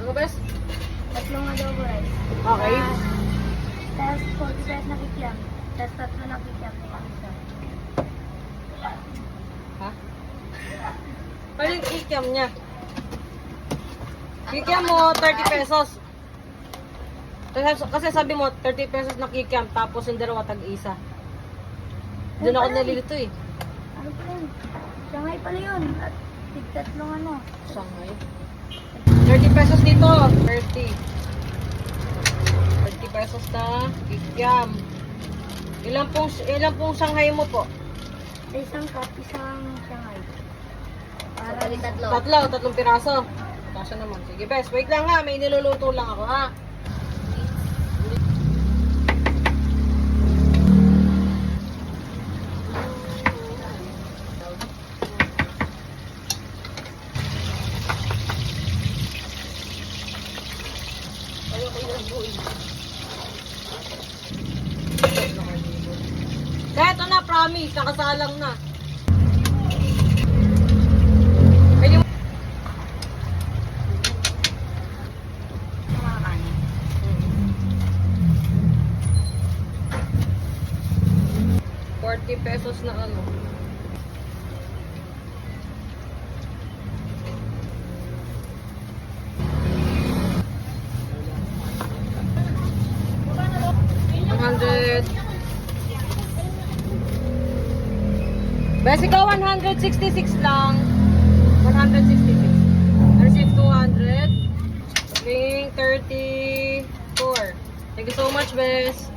Ano, bes? Tatlong adobo rice. Okay. Tapos 45 na kikiam. Tapos tatlo na kikiam na isa. Ha? Ano yung kikiam niya? Kikiam mo, 30 pesos. Kasi sabi mo, 30 pesos na kikiam, tapos yung dalawa tag-isa. Doon ako nalilito eh. Ano pa yun? Shanghai pala yun. At tatlong ano. Shanghai. 30 pesos dito. 30 pesos na kikiam. Ilan pong Shanghai mo po? Sa isang cup, isang Shanghai. Para Tatlong piraso. Kasya naman. Sige, bes. Wait lang ha. May niluluto lang ako ha. Eto na, promise. Nakasalang na. Pwede mo. mga kanin. 40 pesos na ano. Bes, ikaw 166 lang. 166. Receive 200. Ring 34. Thank you so much, Bes.